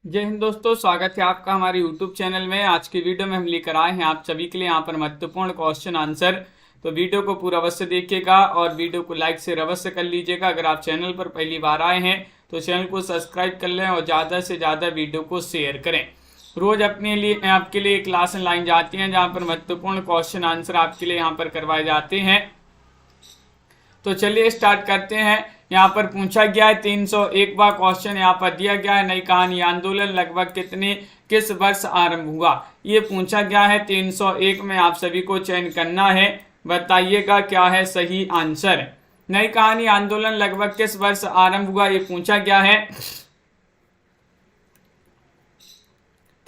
जय हिंद दोस्तों, स्वागत है आपका हमारे YouTube चैनल में। आज की वीडियो में हम लेकर आए हैं आप सभी के लिए यहाँ पर महत्वपूर्ण क्वेश्चन आंसर। तो वीडियो को पूरा अवश्य देखिएगा और वीडियो को लाइक से अवश्य कर लीजिएगा। अगर आप चैनल पर पहली बार आए हैं तो चैनल को सब्सक्राइब कर लें और ज़्यादा से ज़्यादा वीडियो को शेयर करें। रोज अपने लिए आपके लिए क्लास लाइन जाती हैं जहाँ पर महत्वपूर्ण क्वेश्चन आंसर आपके लिए यहाँ पर करवाए जाते हैं। तो चलिए स्टार्ट करते हैं। यहाँ पर पूछा गया है 301वां क्वेश्चन यहाँ पर दिया गया है, नई कहानी आंदोलन लगभग किस वर्ष आरंभ हुआ, ये पूछा गया है। 301 में आप सभी को चयन करना है, बताइएगा क्या है सही आंसर। नई कहानी आंदोलन लगभग किस वर्ष आरंभ हुआ, ये पूछा गया है।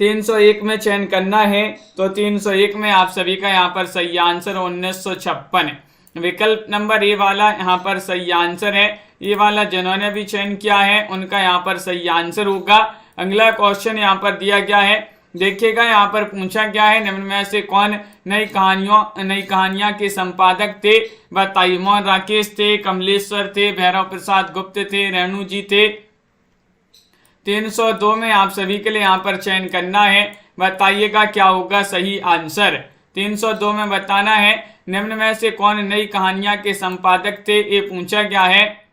301 में चयन करना है, तो 301 में आप सभी का यहाँ पर सही आंसर 1956। विकल्प नंबर ए वाला यहाँ पर सही आंसर है। ये वाला जिन्होंने भी चयन किया है उनका यहाँ पर सही आंसर होगा। अगला क्वेश्चन यहाँ पर दिया गया है, देखिएगा। यहाँ पर पूछा गया है निम्न में से कौन नई कहानियां के संपादक थे, बताइए। मोहन राकेश थे, कमलेश्वर थे, भैरव प्रसाद गुप्त थे, रेणु जी थे। 302 में आप सभी के लिए यहाँ पर चयन करना है, बताइएगा क्या होगा सही आंसर। 302 में बताना है निम्न में से कौन नई कहानियां के संपादक थे, ये पूछा गया है।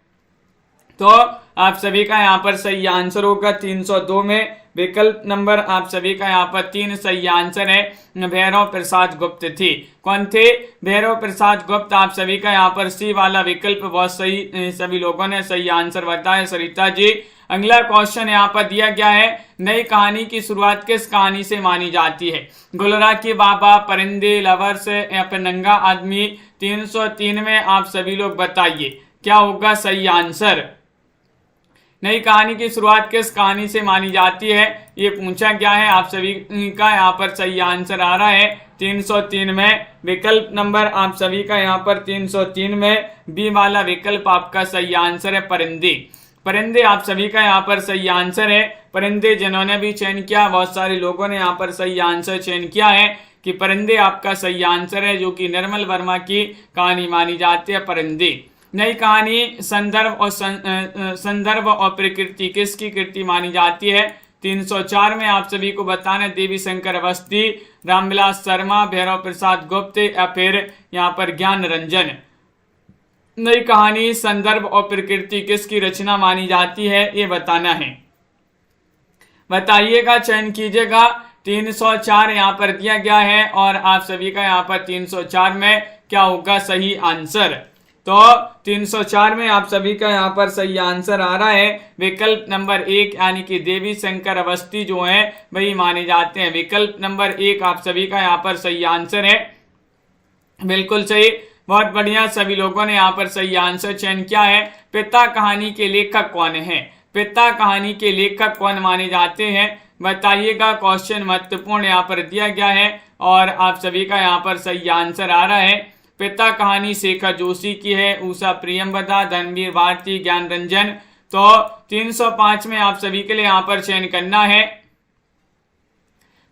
तो आप सभी का यहाँ पर सही आंसर होगा 302 में। विकल्प नंबर आप सभी का यहाँ पर 3 सही आंसर है, भैरव प्रसाद गुप्त थे। कौन थे? भैरव प्रसाद गुप्त। आप सभी का यहाँ पर सी वाला विकल्प बहुत सही, सभी लोगों ने सही आंसर बताया। सरिता जी। अगला क्वेश्चन यहाँ पर दिया गया है, नई कहानी की शुरुआत किस कहानी से मानी जाती है, गुलरा के बाबा, परिंदे, लवर्स या फिर नंगा आदमी। 303 में आप सभी लोग बताइए क्या होगा सही आंसर। नई कहानी की शुरुआत किस कहानी से मानी जाती है, ये पूछा गया है। आप सभी का यहाँ पर सही आंसर आ रहा है 303 में। विकल्प नंबर आप सभी का यहाँ पर 303 में बी वाला विकल्प आपका सही आंसर है, परिंदे। परिंदे आप सभी का यहाँ पर सही आंसर है। परिंदे जिन्होंने भी चयन किया, बहुत सारे लोगों ने यहाँ पर सही आंसर चयन किया है कि परिंदे आपका सही आंसर है, जो कि निर्मल वर्मा की कहानी मानी जाती है, परिंदे। नई कहानी संदर्भ और प्रकृति किसकी कृति मानी जाती है। 304 में आप सभी को बताना, देवी शंकर अवस्थी, रामविलास शर्मा, भैरव प्रसाद गुप्त या फिर यहाँ पर ज्ञान रंजन। नई कहानी संदर्भ और प्रकृति किसकी रचना मानी जाती है, ये बताना है, बताइएगा, चयन कीजिएगा। 304 यहाँ पर दिया गया है और आप सभी का यहाँ पर 304 में क्या होगा सही आंसर। तो 304 में आप सभी का यहाँ पर सही आंसर आ रहा है विकल्प नंबर 1, यानी कि देवी शंकर अवस्थी जो है वही माने जाते हैं। विकल्प नंबर 1 आप सभी का यहाँ पर सही आंसर है, बिल्कुल सही, बहुत बढ़िया। सभी लोगों ने यहाँ पर सही आंसर चयन किया है। पिता कहानी के लेखक कौन है, पिता कहानी के लेखक कौन माने जाते हैं, बताइएगा। क्वेश्चन महत्वपूर्ण यहाँ पर दिया गया है और आप सभी का यहाँ पर सही आंसर आ रहा है। पिता कहानी शेखर जोशी की है, उषा प्रियंवदा, धनवीर भारती, ज्ञान रंजन। तो 305 में आप सभी के लिए यहाँ पर चयन करना है।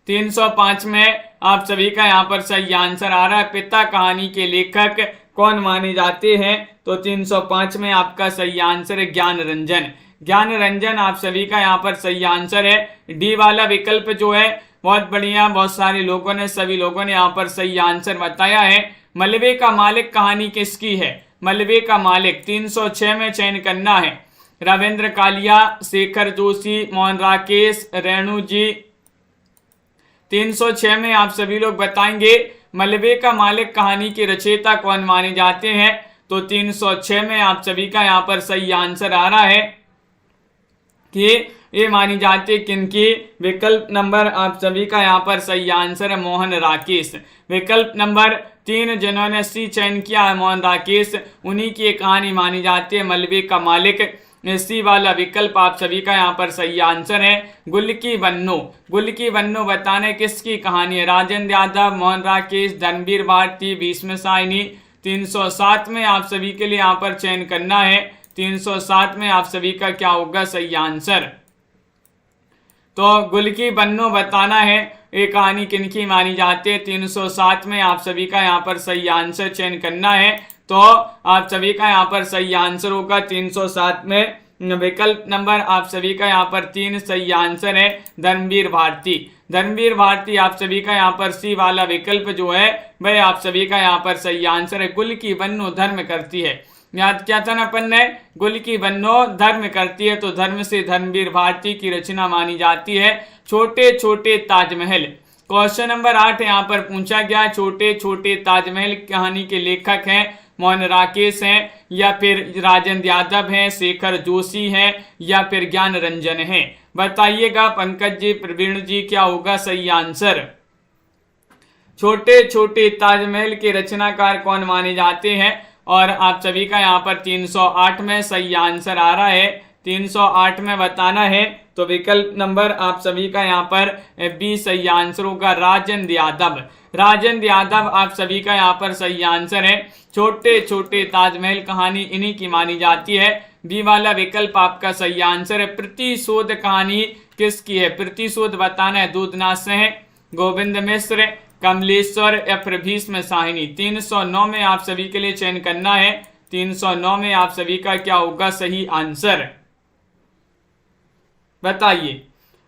305 में आप सभी का यहाँ पर सही आंसर आ रहा है, पिता कहानी के लेखक कौन माने जाते हैं। तो 305 में आपका सही आंसर है ज्ञान रंजन। ज्ञान रंजन आप सभी का यहाँ पर सही आंसर है। डी वाला विकल्प जो है बहुत बढ़िया, बहुत सारे लोगों ने, सभी लोगों ने यहाँ पर सही आंसर बताया है। मलबे का मालिक कहानी किसकी है, मलबे का मालिक 306 में चयन करना है, रविंद्र कालिया, शेखर जोशी, मोहन राकेश, रेणु जी। 306 में आप सभी लोग बताएंगे मलबे का मालिक कहानी के रचयिता कौन माने जाते हैं। तो 306 में आप सभी का यहाँ पर सही आंसर आ रहा है कि ये मानी जाती है किनकी। विकल्प नंबर आप सभी का यहाँ पर सही आंसर है, मोहन राकेश। विकल्प नंबर 3 जिन्होंने सी चयन किया है, मोहन राकेश, उन्हीं की एक कहानी मानी जाती है मलबे का मालिक। सी वाला विकल्प आप सभी का यहाँ पर सही आंसर है, गुल की बन्नो। गुल की बन्नो बताने किसकी कहानी है, राजेंद्र यादव, मोहन राकेश, धनवीर भारती, भीष्म साइनी। 307 में आप सभी के लिए यहाँ पर चयन करना है। 307 में आप सभी का क्या होगा सही आंसर। तो गुल की बन्नो बताना है, ये कहानी किनकी मानी जाती है। 307 में आप सभी का यहाँ पर सही आंसर चयन करना है। तो आप सभी का यहाँ पर सही आंसर होगा 307 में विकल्प नंबर आप सभी का यहाँ पर 3 सही आंसर है धर्मवीर भारती। धर्मवीर भारती आप सभी का यहाँ पर सी वाला विकल्प जो है वह आप सभी का यहाँ पर सही आंसर है। गुल की बन्नो धर्म करती है, याद क्या था ना अपन ने, गुल की बन्नो धर्म करती है, तो धर्म से धर्मवीर भारती की रचना मानी जाती है छोटे छोटे ताजमहल। क्वेश्चन नंबर 8 यहाँ पर पूछा गया, छोटे छोटे ताजमहल कहानी के लेखक हैं मोहन राकेश हैं या फिर राजेंद्र यादव हैं, शेखर जोशी हैं या फिर ज्ञान रंजन हैं। बताइएगा पंकज जी, प्रवीण जी, क्या होगा सही आंसर। छोटे छोटे ताजमहल के रचनाकार कौन माने जाते हैं, और आप सभी का यहाँ पर 308 में सही आंसर आ रहा है। 308 में बताना है तो विकल्प नंबर आप सभी का यहाँ पर बी सही आंसर होगा, राजेंद्र यादव। राजेंद्र यादव आप सभी का यहाँ पर सही आंसर है। छोटे छोटे ताजमहल कहानी इन्हीं की मानी जाती है। बी वाला विकल्प आपका सही आंसर है। प्रतिशोध कहानी किसकी है, प्रतिशोध बताना है, दूधनाथ से है, गोविंद मिश्र, कमलेश्वर या फिर भीष्म साहिनी। 309 में आप सभी के लिए चयन करना है। 309 में आप सभी का क्या होगा सही आंसर, बताइए।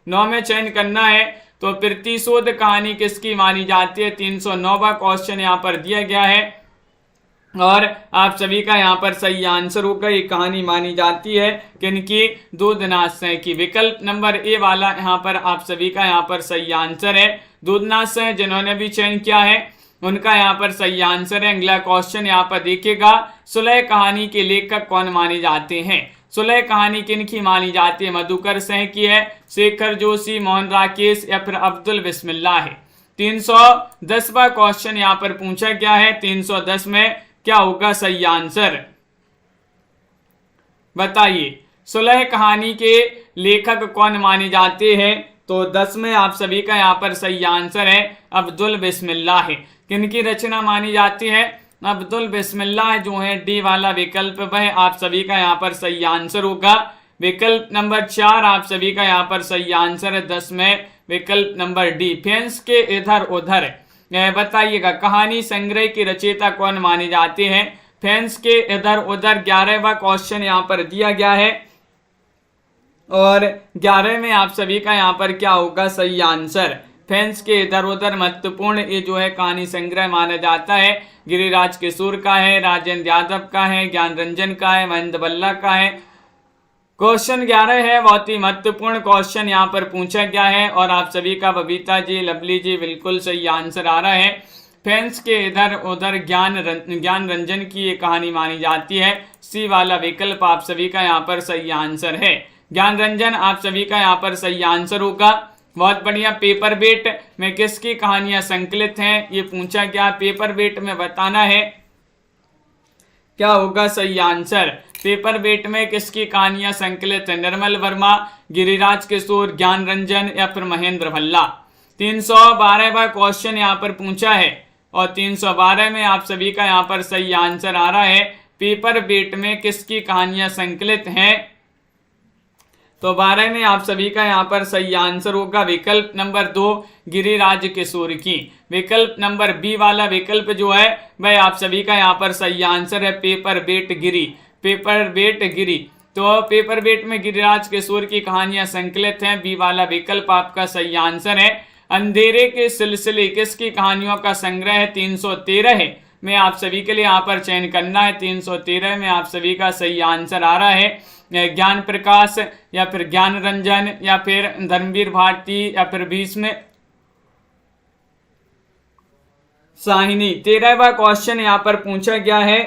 9 में चयन करना है तो प्रतिशोध कहानी किसकी मानी जाती है। 309वां क्वेश्चन यहाँ पर दिया गया है और आप सभी का यहाँ पर सही आंसर होगा, ये कहानी मानी जाती है किनकी, दूधनाथ सिंह की। विकल्प नंबर ए वाला यहाँ पर आप सभी का यहाँ पर सही आंसर है। दूधनाथ सिंह जिन्होंने भी चयन किया है उनका यहाँ पर सही आंसर है। अगला क्वेश्चन यहाँ पर देखिएगा, सुलह कहानी के लेखक कौन माने जाते हैं। सुलह कहानी किनकी मानी जाती है, मधुकर सिंह की है, शेखर जोशी, मोहन राकेश या फिर अब्दुल बिस्मिल्लाह है। 310वां क्वेश्चन यहाँ पर पूछा गया है। 310 में क्या होगा सही आंसर, बताइए। सुलह कहानी के लेखक कौन माने जाते हैं, तो 10 में आप सभी का यहाँ पर सही आंसर है अब्दुल बिस्मिल्लाह है। किनकी रचना मानी जाती है, अब्दुल बिस्मिल्लाह जो है। डी वाला विकल्प वह आप सभी का यहाँ पर सही आंसर होगा। विकल्प नंबर 4 आप सभी का यहाँ पर सही आंसर है 10 में, विकल्प नंबर डी। फेंस के इधर उधर बताइएगा, कहानी संग्रह के रचयिता कौन माने जाते हैं। फेंस के इधर उधर 11वां क्वेश्चन यहाँ पर दिया गया है और 11 में आप सभी का यहाँ पर क्या होगा सही आंसर। फेंस के इधर उधर महत्वपूर्ण ये जो है कहानी संग्रह माना जाता है। गिरिराज किशोर का है, राजेंद्र यादव का है, ज्ञान रंजन का है, महेंद्र बल्ला का है। क्वेश्चन 11 है, बहुत ही महत्वपूर्ण क्वेश्चन यहाँ पर पूछा गया है और आप सभी का बबीता जी, लवली जी बिल्कुल सही आंसर आ रहा है। फेंस के इधर उधर ज्ञान रंजन की ये कहानी मानी जाती है। सी वाला विकल्प आप सभी का यहाँ पर सही आंसर है। ज्ञान रंजन आप सभी का यहाँ पर सही आंसर होगा। बहुत बढ़िया। पेपर वेट में किसकी कहानियां संकलित हैं, ये पूछा गया। पेपर वेट में बताना है क्या होगा सही आंसर। पेपर वेट में किसकी कहानियां संकलित है, निर्मल वर्मा, गिरिराज किशोर, ज्ञान रंजन या फिर महेंद्र भल्ला। 312वां क्वेश्चन यहाँ पर पूछा है और 312 में आप सभी का यहाँ पर सही आंसर आ रहा है। पेपर वेट में किसकी कहानियां संकलित हैं, तो 12 में आप सभी का यहाँ पर सही आंसर होगा विकल्प नंबर 2 गिरिराज किशोर की। विकल्प नंबर बी वाला विकल्प जो है वह आप सभी का यहाँ पर सही आंसर है पेपर वेट गिरी। पेपर वेट गिरी, तो पेपर वेट में गिरिराज किशोर की कहानियां संकलित हैं। बी वाला विकल्प आपका सही आंसर है। अंधेरे के सिलसिले किसकी कहानियों का संग्रह है, 313 है में आप सभी के लिए यहाँ पर चयन करना है। 313 में आप सभी का सही आंसर आ रहा है ज्ञान प्रकाश या फिर ज्ञान रंजन या फिर धर्मवीर भारती या फिर भीष्म साहिनी। 13वां क्वेश्चन यहाँ पर पूछा गया है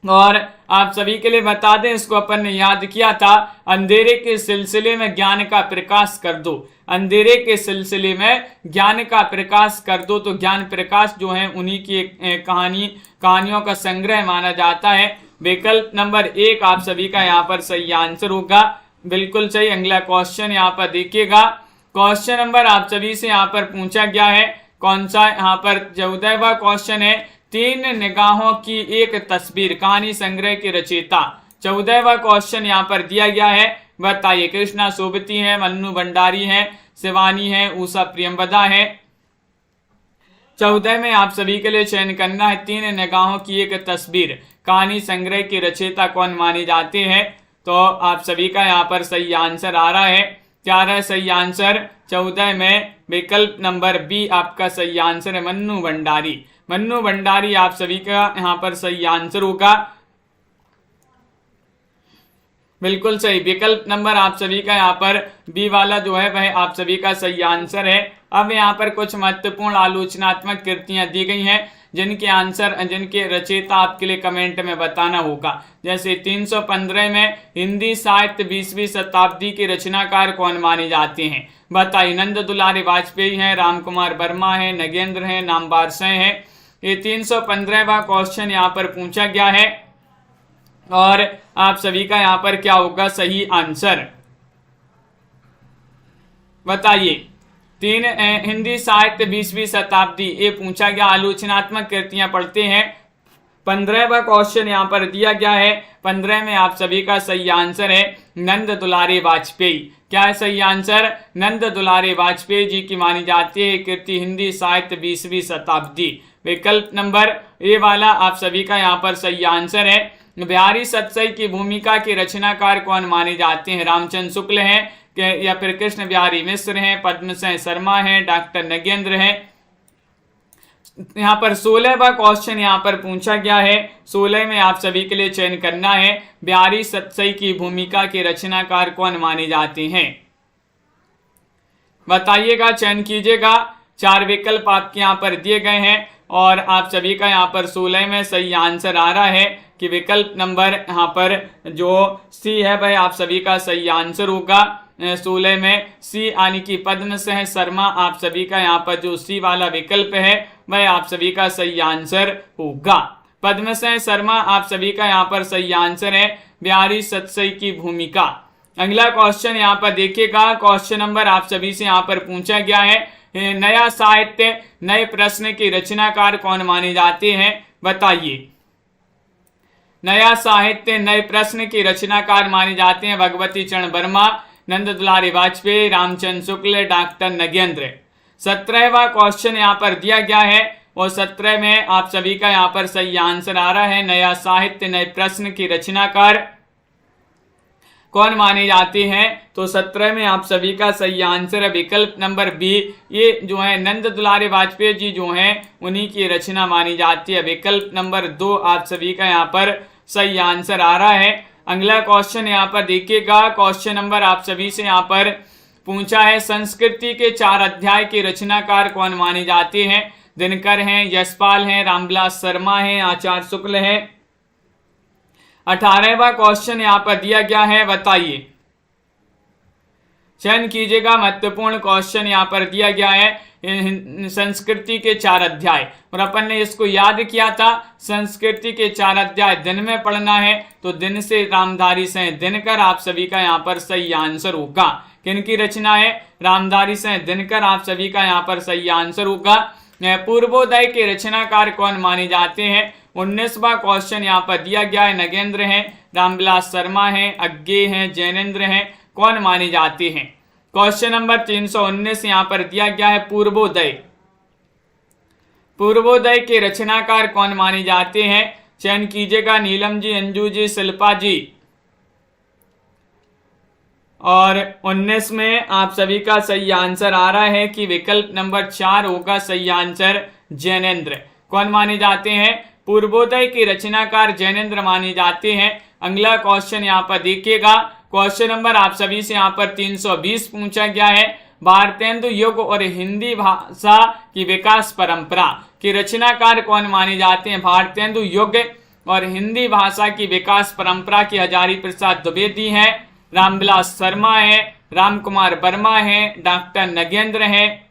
और आप सभी के लिए बता दें, इसको अपन ने याद किया था। अंधेरे के सिलसिले में ज्ञान का प्रकाश कर दो, अंधेरे के सिलसिले में ज्ञान का प्रकाश कर दो, तो ज्ञान प्रकाश जो है उन्हीं की कहानियों का संग्रह माना जाता है। विकल्प नंबर 1 आप सभी का यहाँ पर सही आंसर होगा, बिल्कुल सही। अगला क्वेश्चन यहाँ पर देखिएगा। क्वेश्चन नंबर आप सभी से यहाँ पर पूछा गया है, कौन सा, यहाँ पर 14वां क्वेश्चन है। 3 निगाहों की एक तस्वीर कहानी संग्रह के रचयिता। 14वां क्वेश्चन यहाँ पर दिया गया है, बताइए। कृष्णा सोबती है, मन्नू भंडारी है, शिवानी है, उषा प्रियंवदा है। 14 में आप सभी के लिए चयन करना है 3 निगाहों की एक तस्वीर कहानी संग्रह के रचयिता कौन माने जाते हैं, तो आप सभी का यहाँ पर सही आंसर आ रहा है। क्या रहा है सही आंसर? 14 में विकल्प नंबर बी आपका सही आंसर है, मन्नू भंडारी। मन्नू भंडारी आप सभी का यहाँ पर सही आंसर होगा। बिल्कुल सही, विकल्प नंबर आप सभी का यहाँ पर बी वाला जो है वह आप सभी का सही आंसर है। अब यहाँ पर कुछ महत्वपूर्ण आलोचनात्मक कृतियां दी गई हैं जिनके आंसर, जिनके रचयिता आपके लिए कमेंट में बताना होगा। जैसे 315 में हिंदी साहित्य 20वीं शताब्दी के रचनाकार कौन माने जाते हैं? बताइए। नंद दुलारी वाजपेयी हैं, राम कुमार वर्मा है, नगेंद्र हैं, नामवर सिंह है। ये 315वां क्वेश्चन यहाँ पर पूछा गया है और आप सभी का यहाँ पर क्या होगा सही आंसर? बताइए। हिंदी साहित्य 20वीं शताब्दी ये पूछा गया। आलोचनात्मक कृतियां पढ़ते हैं। 15वां क्वेश्चन यहाँ पर दिया गया है। 15 में आप सभी का सही आंसर है नंद दुलारी वाजपेयी। क्या है सही आंसर? नंद दुलारी वाजपेयी जी की मानी जाती है कृति हिंदी साहित्य 20वीं शताब्दी। विकल्प नंबर ए वाला आप सभी का यहाँ पर सही आंसर है। बिहारी सतसई की भूमिका के रचनाकार कौन माने जाते हैं? रामचंद्र शुक्ल हैं या फिर कृष्ण बिहारी मिश्र हैं, पद्मसेन शर्मा हैं, डॉक्टर नगेंद्र हैं। यहाँ पर 16वां क्वेश्चन यहाँ पर पूछा गया है। 16 में आप सभी के लिए चयन करना है बिहारी सतसई की भूमिका के रचनाकार कौन माने जाते हैं? बताइएगा, चयन कीजिएगा। 4 विकल्प आपके यहाँ पर दिए गए हैं और आप सभी का यहाँ पर 16 में सही आंसर आ रहा है कि विकल्प नंबर यहाँ पर जो सी है वह आप सभी का सही आंसर होगा। 16 में सी यानी कि पद्मसेन शर्मा आप सभी का यहाँ पर जो सी वाला विकल्प है वह आप सभी का सही आंसर होगा। पद्मसेन शर्मा आप सभी का यहाँ पर सही आंसर है बिहारी सतसई की भूमिका। अगला क्वेश्चन यहाँ पर देखिएगा। क्वेश्चन नंबर आप सभी से यहाँ पर पूछा गया है नया साहित्य नए प्रश्न के रचनाकार कौन माने जाते हैं? बताइए। नया साहित्य नए प्रश्न के रचनाकार माने जाते हैं भगवती चरण वर्मा, नंद दुलारी वाजपेयी, रामचंद्र शुक्ल, डॉक्टर नगेंद्र। 17वां क्वेश्चन यहाँ पर दिया गया है और 17 में आप सभी का यहाँ पर सही आंसर आ रहा है नया साहित्य नए प्रश्न के रचनाकार कौन माने जाते हैं? तो 17 में आप सभी का सही आंसर है विकल्प नंबर बी। ये जो है नंद दुलारी वाजपेयी जी जो हैं उन्हीं की रचना मानी जाती है। विकल्प नंबर 2 आप सभी का यहाँ पर सही आंसर आ रहा है। अगला क्वेश्चन यहाँ पर देखिएगा। क्वेश्चन नंबर आप सभी से यहाँ पर पूछा है संस्कृति के 4 अध्याय के रचनाकार कौन माने जाते हैं? दिनकर हैं, यशपाल हैं, रामविलास शर्मा हैं, आचार्य शुक्ल हैं। 18वां क्वेश्चन यहाँ पर दिया गया है। बताइए, चयन कीजिएगा। महत्वपूर्ण क्वेश्चन यहाँ पर दिया गया है संस्कृति के 4 अध्याय और अपन ने इसको याद किया था। संस्कृति के 4 अध्याय दिन में पढ़ना है तो दिन से रामधारी सिंह दिनकर आप सभी का यहाँ पर सही आंसर होगा। किनकी रचना है? रामधारी सिंह दिनकर आप सभी का यहाँ पर सही आंसर होगा। पूर्वोदय के रचनाकार कौन माने जाते हैं? 19वां क्वेश्चन यहाँ पर दिया गया है। नगेंद्र हैं, रामविलास शर्मा हैं, अज्ञे हैं, जैनेन्द्र हैं, कौन माने जाते हैं? क्वेश्चन नंबर 319 यहाँ पर दिया गया है पूर्वोदय। पूर्वोदय के रचनाकार कौन माने जाते हैं? चयन कीजिएगा। नीलम जी, अंजू जी, शिल्पा जी। और 19 में आप सभी का सही आंसर आ रहा है कि विकल्प नंबर 4 होगा सही आंसर, जैनेन्द्र। कौन माने जाते हैं? पूर्वोदय के रचनाकार जैनेन्द्र माने जाते हैं। अगला क्वेश्चन यहाँ पर देखिएगा। क्वेश्चन नंबर आप सभी से यहाँ पर 320 पूछा गया है। भारतेंदु युग और हिंदी भाषा की विकास परंपरा के रचनाकार कौन माने जाते हैं? भारतेंदु युग और हिंदी भाषा की विकास परंपरा की हजारी प्रसाद द्विवेदी हैं, रामविलास शर्मा है, राम कुमार वर्मा है, डॉक्टर नगेंद्र हैं।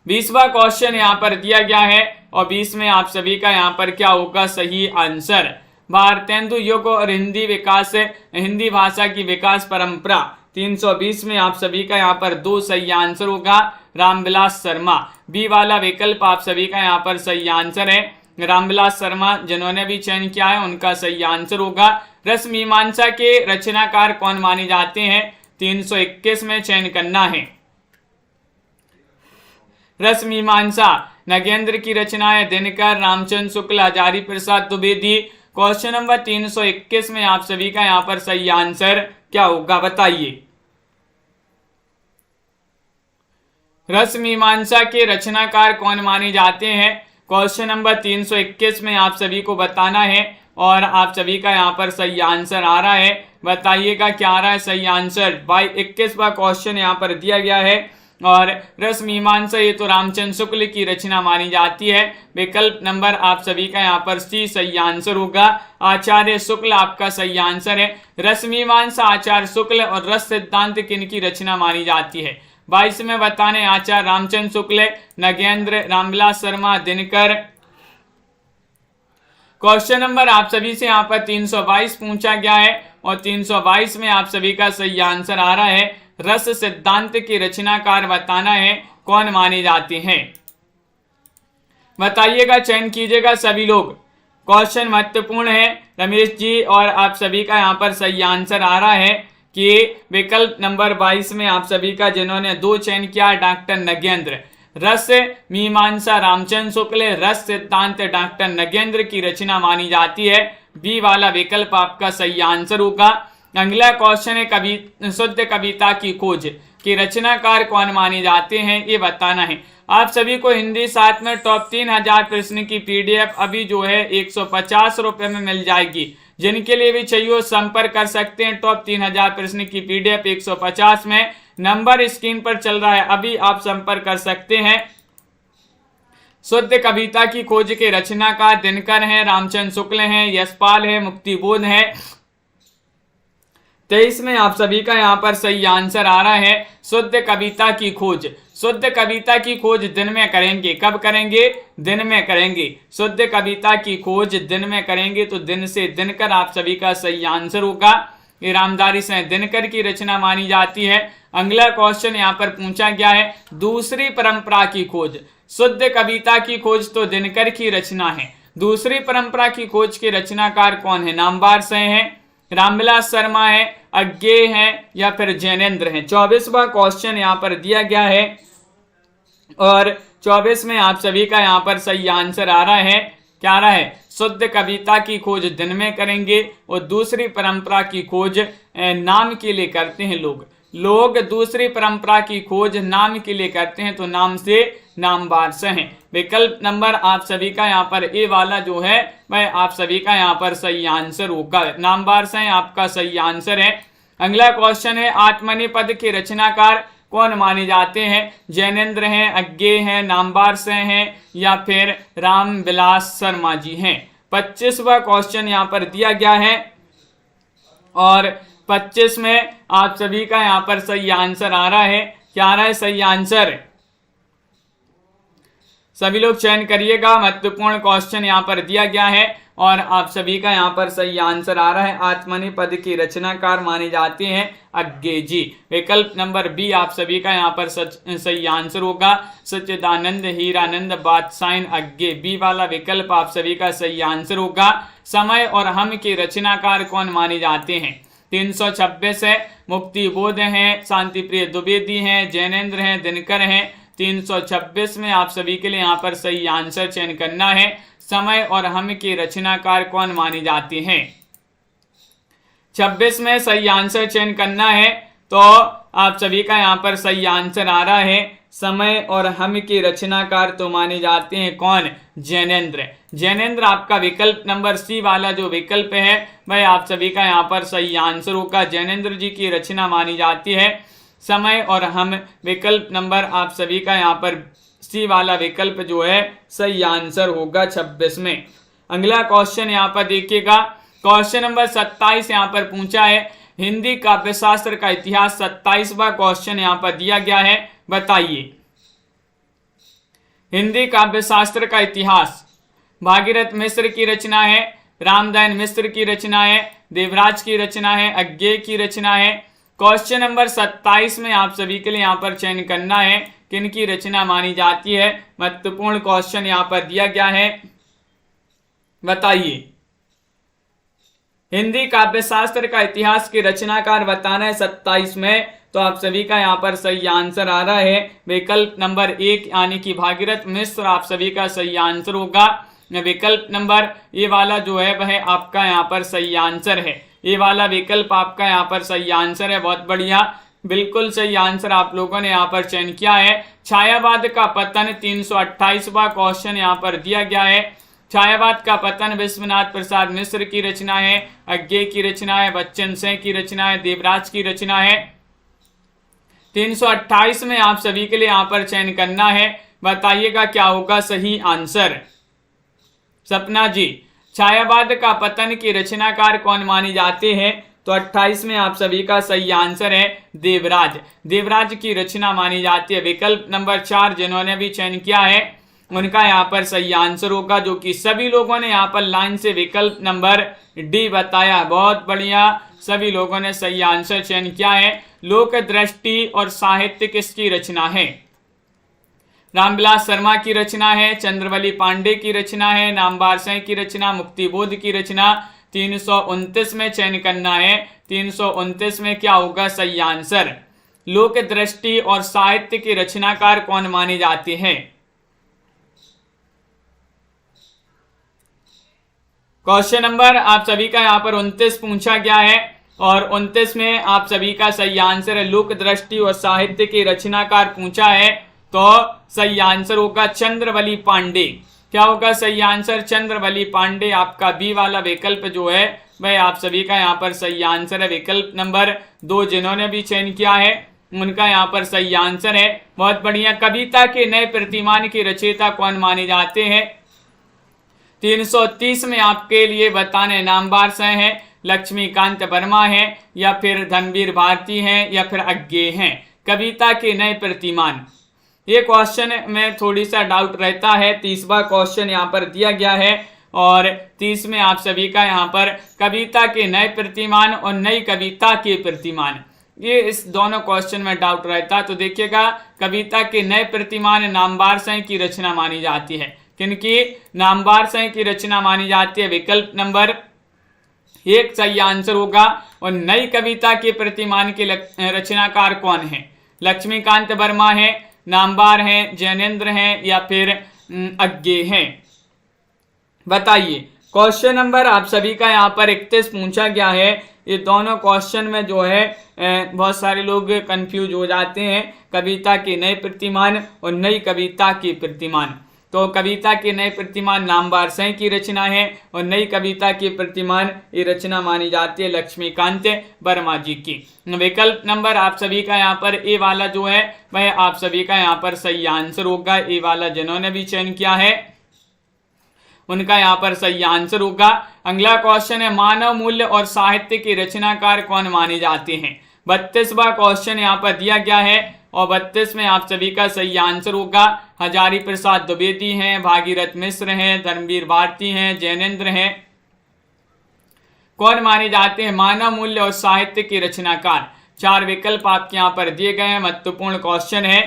20वां क्वेश्चन यहाँ पर दिया गया है और 20 में आप सभी का यहाँ पर क्या होगा सही आंसर? भारतेंदु युग और हिंदी भाषा की विकास परंपरा। 320 में आप सभी का यहाँ पर 2 सही आंसर होगा, रामविलास शर्मा। बी वाला विकल्प आप सभी का यहाँ पर सही आंसर है। रामविलास शर्मा जिन्होंने भी चयन किया है उनका सही आंसर होगा। रस मीमांसा के रचनाकार कौन माने जाते हैं? 321 में चयन करना है। रस मीमांसा नगेंद्र की रचना है, दिनकर, रामचंद्र शुक्ल, हजारी प्रसाद द्विवेदी, क्वेश्चन नंबर 321 में आप सभी का यहाँ पर सही आंसर क्या होगा बताइए। रस मीमांसा के रचनाकार कौन माने जाते हैं? क्वेश्चन नंबर 321 में आप सभी को बताना है और आप सभी का यहाँ पर सही आंसर आ रहा है। बताइएगा क्या आ रहा है सही आंसर। भाई 21वां क्वेश्चन यहाँ पर दिया गया है और रस मीमांसा ये तो रामचंद्र शुक्ल की रचना मानी जाती है। विकल्प नंबर आप सभी का यहाँ पर सी सही आंसर होगा। आचार्य शुक्ल आपका सही आंसर है। रस मीमांसा आचार्य शुक्ल और रस सिद्धांत किनकी रचना मानी जाती है? 22 में बताने आचार्य रामचंद्र शुक्ल, नगेंद्र, रामविलास शर्मा, दिनकर। क्वेश्चन नंबर आप सभी से यहाँ पर 322 पूछा गया है और 322 में आप सभी का सही आंसर आ रहा है। रस सिद्धांत के रचनाकार बताना है कौन माने जाते हैं। बताइएगा, चयन कीजिएगा सभी लोग। क्वेश्चन महत्वपूर्ण है रमेश जी और आप सभी का यहाँ पर सही आंसर आ रहा है कि विकल्प नंबर 22 में आप सभी का जिन्होंने 2 चयन किया, डॉक्टर नगेंद्र। रस मीमांसा रामचंद्र शुक्ल, रस सिद्धांत डॉक्टर नगेंद्र की रचना मानी जाती है। बी वाला विकल्प आपका सही आंसर होगा। अगला क्वेश्चन है शुद्ध कविता की खोज के रचनाकार कौन माने जाते हैं, ये बताना है। आप सभी को हिंदी साहित्य में टॉप 3000 प्रश्न की पीडीएफ अभी जो है 150 रुपए में मिल जाएगी। जिनके लिए भी चाहिए संपर्क कर सकते हैं। टॉप 3000 प्रश्न की पीडीएफ 150 में, नंबर स्क्रीन पर चल रहा है, अभी आप संपर्क कर सकते हैं। शुद्ध कविता की खोज के रचनाकार दिनकर हैं, रामचंद्र शुक्ल हैं, यशपाल है, मुक्तिबोध है। 23 में आप सभी का यहाँ पर सही आंसर आ रहा है शुद्ध कविता की खोज। शुद्ध कविता की खोज दिन में करेंगे। कब करेंगे? दिन में करेंगे। शुद्ध कविता की खोज दिन में करेंगे तो दिन से दिनकर आप सभी का सही आंसर होगा। ये रामधारी से दिनकर की रचना मानी जाती है। अगला क्वेश्चन यहाँ पर पूछा गया है दूसरी परंपरा की खोज। शुद्ध कविता की खोज तो दिनकर की रचना है। दूसरी परंपरा की खोज के रचनाकार कौन है? नामवार से हैं, रामविलास शर्मा है, अज्ञे हैं या फिर जैनेन्द्र हैं। 24वां क्वेश्चन यहाँ पर दिया गया है और 24 में आप सभी का यहाँ पर सही आंसर आ रहा है। क्या आ रहा है? शुद्ध कविता की खोज दिन में करेंगे और दूसरी परंपरा की खोज नाम के लिए करते हैं लोग दूसरी परंपरा की खोज नाम के लिए करते हैं तो नाम से नामवार से हैं। विकल्प नंबर आप सभी का यहाँ पर ए वाला जो है वह आप सभी का यहाँ पर सही आंसर होगा। नामवार से आपका सही आंसर है। अगला क्वेश्चन है आत्मनिपद के रचनाकार कौन माने जाते हैं? जैनेन्द्र हैं, अज्ञे हैं, नामवार से हैं या फिर रामविलास शर्मा जी हैं। 25वां क्वेश्चन यहाँ पर दिया गया है और 25 में आप सभी का यहाँ पर सही आंसर आ रहा है। क्या आ रहा है सही आंसर? सभी लोग चयन करिएगा। महत्वपूर्ण क्वेश्चन यहाँ पर दिया गया है और आप सभी का यहाँ पर सही आंसर आ रहा है। आत्मनिपद की रचनाकार माने जाते हैं अज्ञे जी। विकल्प नंबर बी आप सभी का यहाँ पर सही आंसर होगा। सच्चिदानंद, हीरानंद, बादशाह, अज्ञे। बी वाला विकल्प आप सभी का सही आंसर होगा। समय और हम के रचनाकार कौन माने जाते हैं? 326 है, मुक्तिबोध हैं, शांतिप्रिय द्विवेदी हैं, जैनेन्द्र हैं, दिनकर हैं। 326 में आप सभी के लिए यहाँ पर सही आंसर चयन करना है। समय और हम के रचनाकार कौन माने जाते हैं? 26 में सही आंसर चयन करना है तो आप सभी का यहाँ पर सही आंसर आ रहा है। समय और हम के रचनाकार तो माने जाते हैं कौन? जैनेन्द्र। जैनेन्द्र आपका विकल्प नंबर सी वाला जो विकल्प है वह आप सभी का यहाँ पर सही आंसर होगा। जैनेन्द्र जी की रचना मानी जाती है। समय और हम विकल्प नंबर आप सभी का यहाँ पर सी वाला विकल्प जो है सही आंसर होगा 26 में। अगला क्वेश्चन यहाँ पर देखिएगा। क्वेश्चन नंबर 27 यहाँ पर पूछा है हिंदी काव्यशास्त्र का इतिहास। 27वां क्वेश्चन यहाँ पर दिया गया है। बताइए हिंदी काव्यशास्त्र का इतिहास। भागीरथ मिश्र की रचना है, रामदयान मिश्र की रचना है, देवराज की रचना है, अज्ञे की रचना है। क्वेश्चन नंबर 27 में आप सभी के लिए यहाँ पर चयन करना है किनकी रचना मानी जाती है। महत्वपूर्ण क्वेश्चन यहाँ पर दिया गया है। बताइए हिंदी काव्यशास्त्र का इतिहास के रचनाकार बताना है 27 में तो आप सभी का यहाँ पर सही आंसर आ रहा है विकल्प नंबर 1 यानी कि भागीरथ मिश्र आप सभी का सही आंसर होगा। विकल्प नंबर ये वाला जो है वह आपका यहाँ पर सही आंसर है। ये वाला विकल्प आपका यहाँ पर सही आंसर है। बहुत बढ़िया, बिल्कुल सही आंसर आप लोगों ने यहाँ पर चयन किया है। छायावाद का पतन 328वां क्वेश्चन यहाँ पर दिया गया है। छायावाद का पतन विश्वनाथ प्रसाद मिश्र की रचना है, अज्ञे की रचना है, बच्चन सिंह की रचना है, देवराज की रचना है। 328 में आप सभी के लिए यहाँ पर चयन करना है। बताइएगा क्या होगा सही आंसर। सपना जी, छायावाद का पतन की रचनाकार कौन माने जाते हैं? तो 28 में आप सभी का सही आंसर है देवराज। देवराज की रचना मानी जाती है। विकल्प नंबर 4 जिन्होंने भी चयन किया है उनका यहाँ पर सही आंसर होगा, जो कि सभी लोगों ने यहाँ पर लाइन से विकल्प नंबर डी बताया। बहुत बढ़िया, सभी लोगों ने सही आंसर चयन किया है। लोक दृष्टि और साहित्य किसकी रचना है? रामविलास शर्मा की रचना है, चंद्रवली पांडे की रचना है, नामवर सिंह की रचना, मुक्तिबोध की रचना। 329 में चयन करना है। 329 में क्या होगा सही आंसर? लोक दृष्टि और साहित्य के रचनाकार कौन माने जाते हैं? क्वेश्चन नंबर आप सभी का यहाँ पर 29 पूछा गया है और 29 में आप सभी का सही आंसर है लोक दृष्टि और साहित्य के रचनाकार पूछा है। तो सही आंसर होगा चंद्रवली पांडे। क्या होगा सही आंसर? चंद्रवली पांडे। आपका बी वाला विकल्प जो है वह आप सभी का यहाँ पर सही आंसर है। विकल्प नंबर 2 जिन्होंने भी चयन किया है उनका यहाँ पर सही आंसर है। बहुत बढ़िया। कविता के नए प्रतिमान के रचयिता कौन माने जाते हैं? 330 में आपके लिए बताने नामवर सिंह है, लक्ष्मीकांत वर्मा है, या फिर धनवीर भारती हैं, या फिर अज्ञे हैं। कविता के नए प्रतिमान, ये क्वेश्चन में थोड़ी सा डाउट रहता है। 30वां क्वेश्चन यहाँ पर दिया गया है और 30 में आप सभी का यहाँ पर कविता के नए प्रतिमान और नई कविता के प्रतिमान, ये इस दोनों क्वेश्चन में डाउट रहता है। तो देखिएगा, कविता के नए प्रतिमान नामवर सिंह की रचना मानी जाती है। किनकी? नामवर सिंह की रचना मानी जाती है। विकल्प नंबर 1 सही आंसर होगा। और नई कविता के प्रतिमान के रचनाकार कौन है? लक्ष्मीकांत वर्मा है, नामवर हैं, जैनेन्द्र हैं, या फिर अज्ञे हैं। बताइए। क्वेश्चन नंबर आप सभी का यहाँ पर 31 पूछा गया है। ये दोनों क्वेश्चन में जो है बहुत सारे लोग कंफ्यूज हो जाते हैं। कविता के नए प्रतिमान और नई कविता के प्रतिमान। तो कविता के नए प्रतिमान नामवर सिंह की रचना है और नई कविता के प्रतिमान ये रचना मानी जाती है लक्ष्मीकांत वर्मा जी की। विकल्प नंबर आप सभी का यहाँ पर ए वाला जो है वह आप सभी का यहाँ पर सही आंसर होगा। ए वाला जिन्होंने भी चयन किया है उनका यहाँ पर सही आंसर होगा। अगला क्वेश्चन है मानव मूल्य और साहित्य के रचनाकार कौन माने जाते हैं? 32वां क्वेश्चन यहाँ पर दिया गया है और 32 में आप सभी का सही आंसर होगा। हजारी प्रसाद द्विवेदी हैं, भागीरथ मिश्र हैं, धर्मवीर भारती हैं, जैनेन्द्र हैं। कौन माने जाते हैं मानव मूल्य और साहित्य के रचनाकार? 4 विकल्प आपके यहाँ पर दिए गए हैं। महत्वपूर्ण क्वेश्चन है।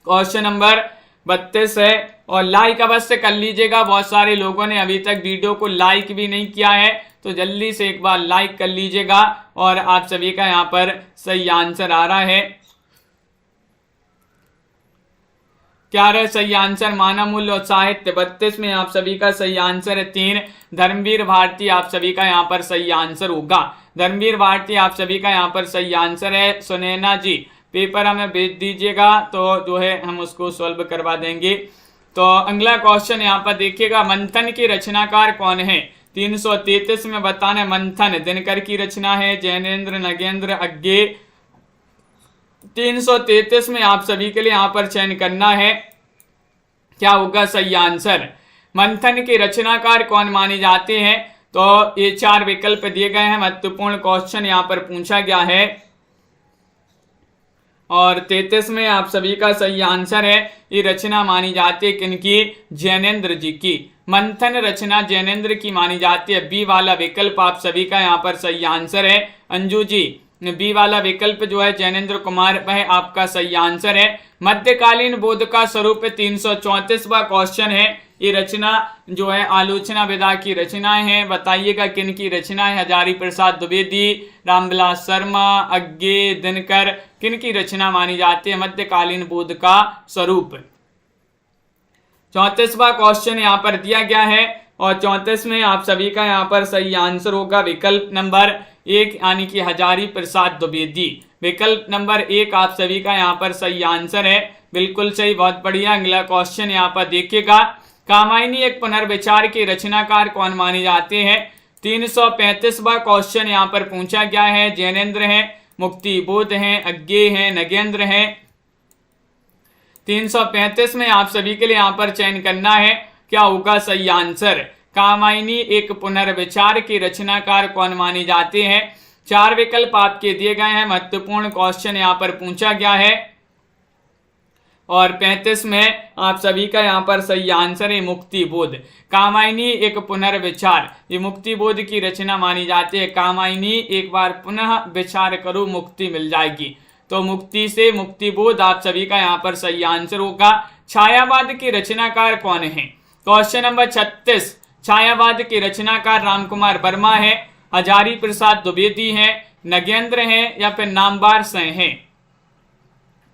क्वेश्चन नंबर 32 है और लाइक अवश्य कर लीजिएगा। बहुत सारे लोगों ने अभी तक वीडियो को लाइक भी नहीं किया है, तो जल्दी से एक बार लाइक कर लीजिएगा। और आप सभी का यहाँ पर सही आंसर आ रहा है। क्या रहे सही आंसर? मानव मूल्य और साहित्य। 32 में आप सभी का सही आंसर है 3। धर्मवीर भारती आप सभी का यहाँ पर सही आंसर होगा। धर्मवीर भारती आप सभी का यहाँ पर सही आंसर है। सुनैना जी पेपर हमें भेज दीजिएगा तो जो है हम उसको सॉल्व करवा देंगे। तो अगला क्वेश्चन यहाँ पर देखिएगा, मंथन की रचनाकार कौन है? 333 में बताना मंथन दिनकर की रचना है, जैनेन्द्र, नगेंद्र, अज्ञे। 333 में आप सभी के लिए यहाँ पर चयन करना है। क्या होगा सही आंसर? मंथन के रचनाकार कौन माने जाते हैं? तो ये 4 विकल्प दिए गए हैं। महत्वपूर्ण क्वेश्चन यहाँ पर पूछा गया है और 33 में आप सभी का सही आंसर है। ये रचना मानी जाती है किनकी? जैनेन्द्र जी की। मंथन रचना जैनेन्द्र की मानी जाती है। बी वाला विकल्प आप सभी का यहाँ पर सही आंसर है। अंजू जी बी वाला विकल्प जो है जैनेन्द्र कुमार वह आपका सही आंसर है। मध्यकालीन बोध का स्वरूप 334वां क्वेश्चन है। ये रचना जो है आलोचना विधा की रचनाएं हैं। बताइएगा किन की रचना है? हजारी प्रसाद द्विवेदी, रामविलास शर्मा, अज्ञे, दिनकर, किन की रचना मानी जाती है मध्यकालीन बोध का स्वरूप? 34वां क्वेश्चन यहाँ पर दिया गया है और 34 में आप सभी का यहाँ पर सही आंसर होगा विकल्प नंबर 1 यानी कि हजारी प्रसाद द्विवेदी। विकल्प नंबर 1 आप सभी का यहाँ पर सही आंसर है, बिल्कुल सही, बहुत बढ़िया। अगला क्वेश्चन यहाँ पर देखिएगा, कामायनी एक पुनर्विचार के रचनाकार कौन माने जाते हैं? 335वां क्वेश्चन यहाँ पर पूछा गया है। जैनेन्द्र हैं, मुक्तिबोध हैं, अज्ञेय हैं, नगेंद्र हैं। 335 में आप सभी के लिए यहाँ पर चयन करना है, क्या होगा सही आंसर? कामायनी एक पुनर्विचार के रचनाकार कौन माने जाते हैं? 4 विकल्प आपके दिए गए हैं, महत्वपूर्ण क्वेश्चन यहाँ पर पूछा गया है और 35 में आप सभी का यहाँ पर सही आंसर है मुक्तिबोध। कामायनी एक पुनर्विचार, ये मुक्तिबोध की रचना मानी जाती है। कामायनी एक बार पुनः विचार करो मुक्ति मिल जाएगी, तो मुक्ति से मुक्तिबोध आप सभी का यहाँ पर सही आंसर होगा। छायावाद के रचनाकार कौन है? क्वेश्चन नंबर 36, छायावाद के रचनाकार रामकुमार वर्मा है, हजारी प्रसाद द्विवेदी हैं, नगेंद्र हैं या फिर नामवर सिंह हैं?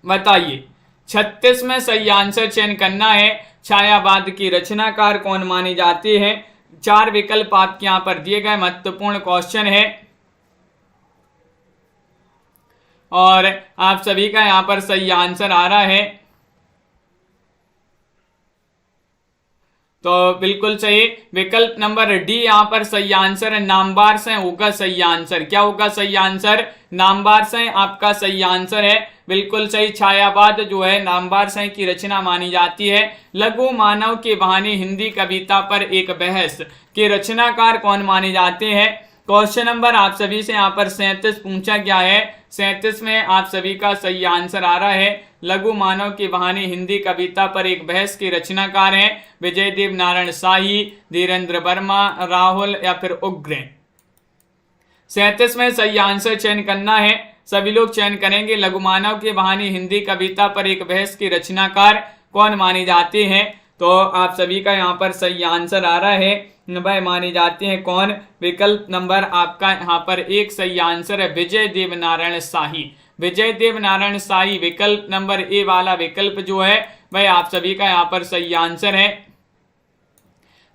बताइए। 36 में सही आंसर चयन करना है। छायावाद की रचनाकार कौन माने जाते हैं? 4 विकल्प आपके यहाँ पर दिए गए, महत्वपूर्ण क्वेश्चन है और आप सभी का यहाँ पर सही आंसर आ रहा है, तो बिल्कुल सही विकल्प नंबर डी यहाँ पर सही आंसर है। नामवर सिंह होगा सही आंसर। क्या होगा सही आंसर? नामवर सिंह आपका सही आंसर है, बिल्कुल सही। छायावाद जो है नामवर सिंह की रचना मानी जाती है। लघु मानव के बहाने हिंदी कविता पर एक बहस के रचनाकार कौन माने जाते हैं? क्वेश्चन नंबर आप सभी से यहाँ पर 37 पूछा गया है। 37 में आप सभी का सही आंसर आ रहा है, लघु मानव के बहाने हिंदी कविता पर एक बहस के रचनाकार हैं विजय देव नारायण शाही, धीरेन्द्र वर्मा, राहुल या फिर उग्र। 37 में सही आंसर चयन करना है, सभी लोग चयन करेंगे। लघु मानव के बहाने हिंदी कविता पर एक बहस के रचनाकार कौन माने जाते हैं? तो आप सभी का यहाँ पर सही आंसर आ रहा है, वह माने जाते हैं कौन? विकल्प नंबर आपका यहाँ पर 1 सही आंसर है, विजय देव नारायण शाही। विजय देव नारायण शाही विकल्प नंबर ए वाला विकल्प जो है वह आप सभी का यहाँ पर सही आंसर है।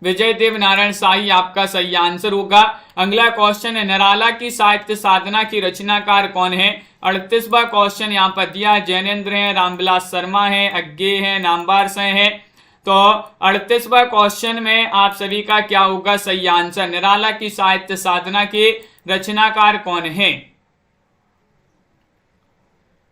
विजय देव नारायण शाही आपका सही आंसर होगा। अगला क्वेश्चन है, निराला की साहित्य साधना की रचनाकार कौन है? 38वां क्वेश्चन यहाँ पर दिया है। जैनेन्द्र हैं, रामविलास शर्मा हैं, अज्ञेय हैं, नामवर सिंह हैं। तो 38वां क्वेश्चन में आप सभी का क्या होगा सही आंसर? निराला की साहित्य साधना के रचनाकार कौन है?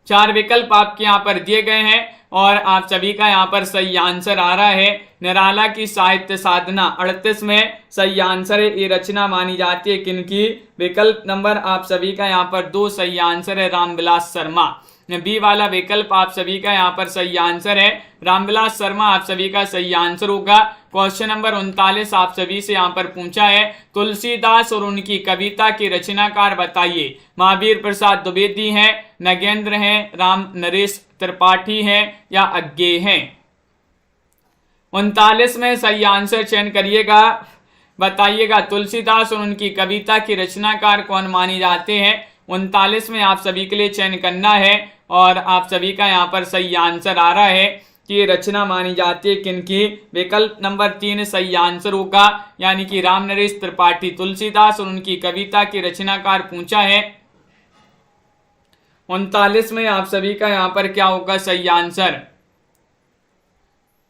4 विकल्प आपके यहाँ पर दिए गए हैं और आप सभी का यहाँ पर सही आंसर आ रहा है, निराला की साहित्य साधना। 38 में सही आंसर है, ये रचना मानी जाती है किनकी? विकल्प नंबर आप सभी का यहाँ पर 2 सही आंसर है, रामविलास शर्मा। बी वाला विकल्प आप सभी का यहाँ पर सही आंसर है, रामविलास शर्मा आप सभी का सही आंसर होगा। क्वेश्चन नंबर 39 आप सभी से यहाँ पर पूछा है, तुलसीदास और उनकी कविता के रचनाकार बताइए। महावीर प्रसाद द्विवेदी हैं, नगेंद्र हैं, राम नरेश त्रिपाठी हैं या अज्ञेय हैं? 39 में सही आंसर चयन करिएगा, बताइएगा तुलसीदास और उनकी कविता की रचनाकार कौन माने जाते हैं? 39 में आप सभी के लिए चयन करना है और आप सभी का यहाँ पर सही आंसर आ रहा है कि ये रचना मानी जाती है किनकी? विकल्प नंबर 3 सही आंसर होगा, यानी कि राम नरेश त्रिपाठी। तुलसीदास और उनकी कविता के रचनाकार पूछा है। 39 में आप सभी का यहाँ पर क्या होगा सही आंसर?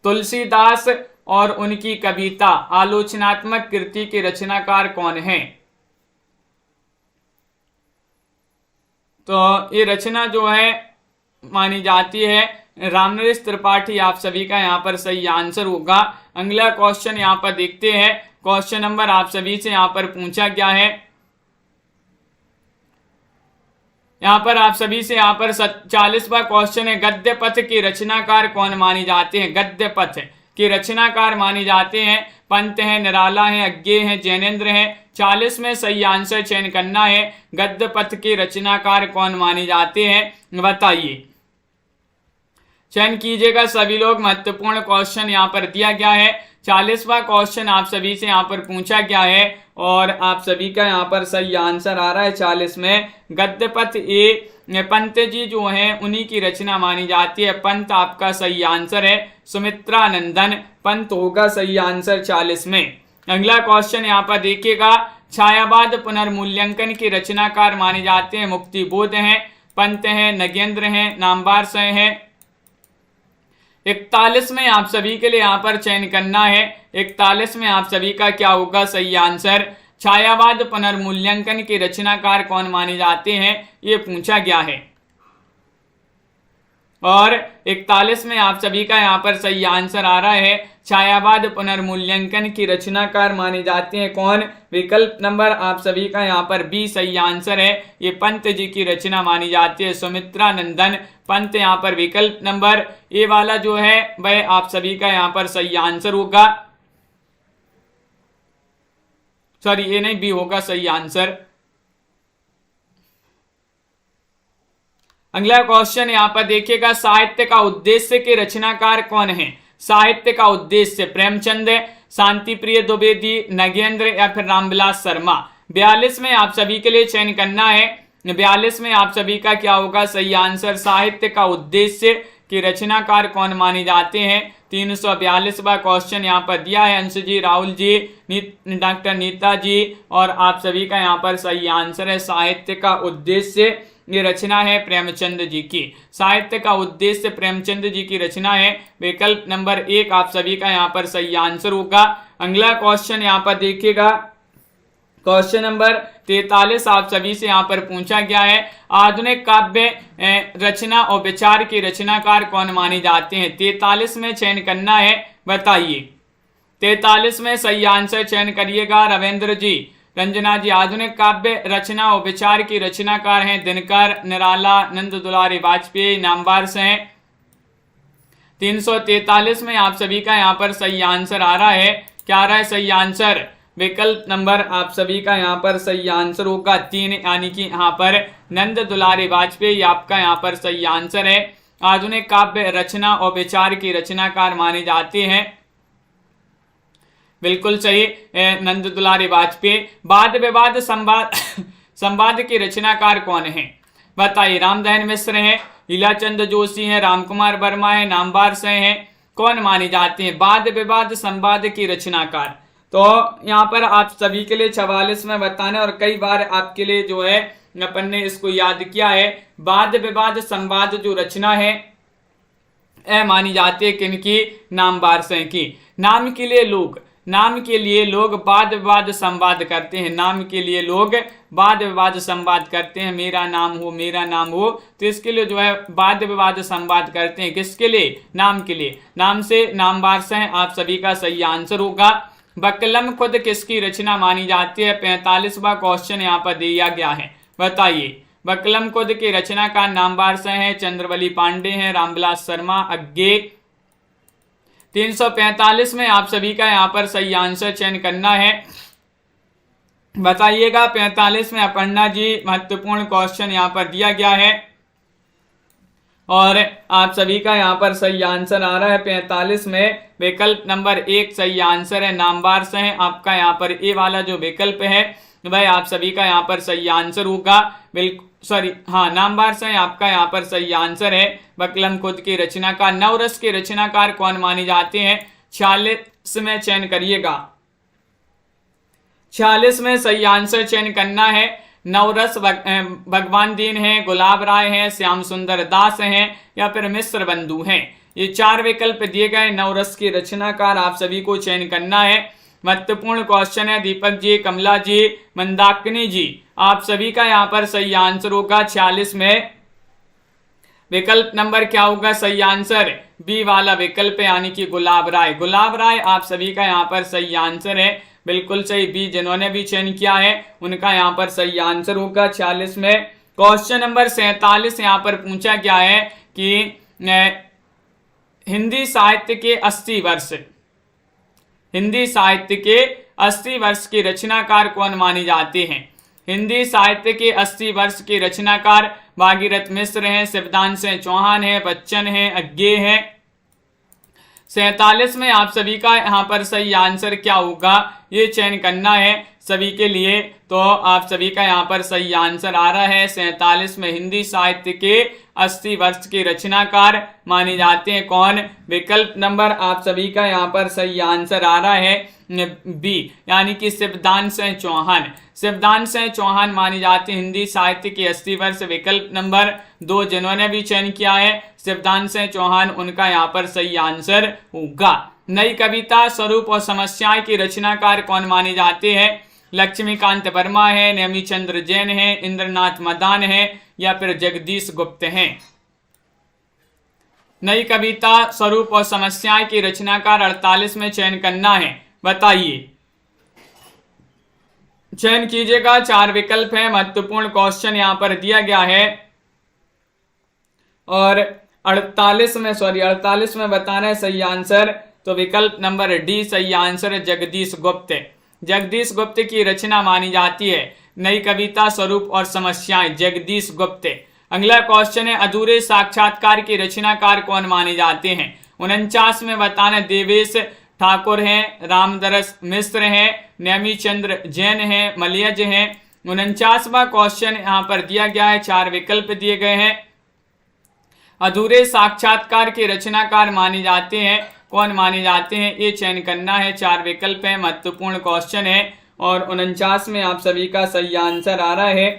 तुलसीदास और उनकी कविता आलोचनात्मक कृति के रचनाकार कौन है? तो ये रचना जो है मानी जाती है रामनरेश त्रिपाठी, आप सभी का यहाँ पर सही आंसर होगा। अगला क्वेश्चन यहाँ पर देखते हैं। क्वेश्चन नंबर आप सभी से यहाँ पर पूछा गया है, यहाँ पर आप सभी से यहाँ पर 40वां क्वेश्चन है, गद्य पथ के रचनाकार कौन माने जाते हैं? गद्य पथ के रचनाकार माने जाते हैं पंत हैं, निराला हैं, अज्ञेय हैं, जैनेन्द्र हैं। 40 में सही आंसर चयन करना है, गद्य पथ के रचनाकार कौन माने जाते हैं? बताइए, चयन कीजिएगा सभी लोग। महत्वपूर्ण क्वेश्चन यहाँ पर दिया गया है। 40वां क्वेश्चन आप सभी से यहाँ पर पूछा गया है और आप सभी का यहाँ पर सही आंसर आ रहा है 40 में। गद्य पथ ये पंत जी जो हैं उन्हीं की रचना मानी जाती है। पंत आपका सही आंसर है। सुमित्रा नंदन पंत होगा सही आंसर 40 में। अगला क्वेश्चन यहाँ पर देखिएगा, छायावाद पुनर्मूल्यांकन के रचनाकार माने जाते हैं मुक्ति बोध हैं, पंत हैं, नगेंद्र हैं, नामवार से हैं। 41 में आप सभी के लिए यहाँ पर चयन करना है। 41 में आप सभी का क्या होगा सही आंसर। छायावाद पुनर्मूल्यांकन के रचनाकार कौन माने जाते हैं, ये पूछा गया है। और 41 में आप सभी का यहाँ पर सही आंसर आ रहा है, छायावाद पुनर्मूल्यांकन की रचनाकार माने जाते हैं कौन। विकल्प नंबर आप सभी का यहाँ पर बी सही आंसर है। ये पंत जी की रचना मानी जाती है, सुमित्रा नंदन पंत। यहाँ पर विकल्प नंबर ए वाला जो है वह आप सभी का यहाँ पर सही आंसर होगा। सॉरी, ये नहीं, बी होगा सही आंसर। अगला क्वेश्चन यहाँ पर देखिएगा, साहित्य का उद्देश्य के रचनाकार कौन है। साहित्य का उद्देश्य प्रेमचंद, शांति प्रिय द्विवेदी, नगेंद्र या फिर रामविलास शर्मा। 42 में आप सभी के लिए चयन करना है। 42 में आप सभी का क्या होगा सही आंसर। साहित्य का उद्देश्य के रचनाकार कौन माने जाते हैं। 342वां क्वेश्चन यहाँ पर दिया है। अंश जी, राहुल जी, डॉक्टर नीता जी, और आप सभी का यहाँ पर सही आंसर है। साहित्य का उद्देश्य ये रचना है प्रेमचंद जी की। साहित्य का उद्देश्य प्रेमचंद जी की रचना है। विकल्प नंबर 1 आप सभी का यहाँ पर सही आंसर होगा। अगला क्वेश्चन यहाँ पर देखिएगा, क्वेश्चन नंबर 43 आप सभी से यहाँ पर पूछा गया है, आधुनिक काव्य रचना और विचार के रचनाकार कौन माने जाते हैं। 43 में चयन करना है, बताइए। 43 में सही आंसर चयन करिएगा। रविंद्र जी, रंजना जी। आधुनिक काव्य रचना और विचार की रचनाकार हैं दिनकर, निराला, नंद दुलारी वाजपेयी, नामवार से हैं। 343 में आप सभी का यहाँ पर सही आंसर आ रहा है। क्या आ रहा है सही आंसर। विकल्प नंबर आप सभी का यहाँ पर सही आंसर होगा 3, यानी कि यहाँ पर नंद दुलारी वाजपेयी आपका यहाँ पर सही आंसर है। आधुनिक काव्य रचना और विचार की रचनाकार माने जाते हैं, बिल्कुल सही, नंद दुलारी वाजपेयी। वाद विवाद संवाद संवाद के रचनाकार कौन है, बताइए। रामदहन मिश्र हैं, लीलाचंद जोशी हैं, रामकुमार वर्मा हैं, नामवार से हैं, कौन माने जाते हैं। वाद विवाद संवाद की रचनाकार, तो यहाँ पर आप सभी के लिए 44 में बताना, और कई बार आपके लिए जो है अपन ने इसको याद किया है। वाद विवाद संवाद जो रचना है मानी जाती है किनकी, नामवार से की। नाम के लिए लोग वाद विवाद संवाद करते हैं। नाम के लिए लोग वाद विवाद संवाद करते हैं, मेरा नाम हो, मेरा नाम हो, तो इसके लिए जो है वाद विवाद संवाद करते हैं। किसके लिए, नाम के लिए। नाम से नामवार से आप सभी का सही आंसर होगा। बकलम खुद किसकी रचना मानी जाती है। 45वां क्वेश्चन यहाँ पर दिया गया है, बताइए। बकलम खुद की रचना का नामवार से हैं, चंद्रवली पांडे हैं, रामविलास शर्मा, अज्ञे। 345 में आप सभी का यहाँ पर सही आंसर चयन करना है, बताइएगा। 45 में अपर्णा जी, महत्वपूर्ण क्वेश्चन यहाँ पर दिया गया है, और आप सभी का यहाँ पर सही आंसर आ रहा है 45 में। विकल्प नंबर 1 सही आंसर है, नामवार से है। आपका यहाँ पर ए वाला जो विकल्प है वह आप सभी का यहाँ पर सही आंसर होगा। बिल्कुल सॉरी, हाँ, नामवार से आपका यहाँ पर सही आंसर है। बकलम खुद की रचना का। नवरस के रचनाकार कौन माने जाते हैं। 46 में चयन करिएगा। 46 में सही आंसर चयन करना है। नवरस भगवान दीन है, गुलाब राय है, श्याम सुंदर दास हैं, या फिर मिश्र बंधु हैं। ये 4 विकल्प दिए गए। नवरस के रचनाकार आप सभी को चयन करना है। महत्वपूर्ण क्वेश्चन है। दीपक जी, कमला जी, मंदाकिनी जी, आप सभी का यहाँ पर सही आंसर होगा 46 में। विकल्प नंबर क्या होगा सही आंसर, बी वाला विकल्प, यानी कि गुलाब राय। गुलाब राय आप सभी का यहाँ पर सही आंसर है, बिल्कुल सही। बी जिन्होंने भी चयन किया है उनका यहाँ पर सही आंसर होगा 46 में। क्वेश्चन नंबर 47 यहाँ पर पूछा गया है कि हिंदी साहित्य के 80 वर्ष के रचनाकार कौन माने जाते हैं। हिंदी साहित्य के 80 वर्ष के रचनाकार भागीरथ मिश्र हैं, शिवदान सिंह चौहान हैं, बच्चन हैं, अज्ञे हैं। 47 में आप सभी का यहाँ पर सही आंसर क्या होगा ये चयन करना है। सभी के लिए। तो आप सभी का यहाँ पर सही आंसर आ रहा है 47 में हिंदी साहित्य के 80 वर्ष के रचनाकार माने जाते हैं कौन? विकल्प नंबर आप सभी का यहाँ पर सही आंसर आ रहा है बी, यानी कि शिवदान सिंह चौहान। शिवदान सिंह चौहान माने जाते हैं हिंदी साहित्य के 80 वर्ष। विकल्प नंबर 2 जिन्होंने भी चयन किया है शिवदान सिंह चौहान, उनका यहाँ पर सही आंसर होगा। नई कविता स्वरूप और समस्याएं के रचनाकार कौन माने जाते हैं? लक्ष्मीकांत वर्मा है, नेमीचंद्र जैन है, इंद्रनाथ मदान है या फिर जगदीश गुप्त हैं। नई कविता स्वरूप और समस्याएं के रचनाकार 48 में चयन करना है, बताइए। चयन कीजिएगा, 4 विकल्प है। महत्वपूर्ण क्वेश्चन यहां पर दिया गया है और 48 में बताना है सही आंसर। तो विकल्प नंबर डी सही आंसर है, जगदीश गुप्त। जगदीश गुप्त की रचना मानी जाती है नई कविता स्वरूप और समस्याएं, जगदीश गुप्त। अगला क्वेश्चन है अधूरे साक्षात्कार के रचनाकार कौन माने जाते हैं? 49 में बताना देवेश ठाकुर हैं, रामदरस मिश्र हैं, नेमीचंद्र जैन हैं, मलयज हैं। 49वां क्वेश्चन यहाँ पर दिया गया है, 4 विकल्प दिए गए हैं। अधूरे साक्षात्कार के रचनाकार माने जाते हैं कौन माने जाते हैं? ये चयन करना है, 4 विकल्प है। महत्वपूर्ण क्वेश्चन है और 49 में आप सभी का सही आंसर आ रहा है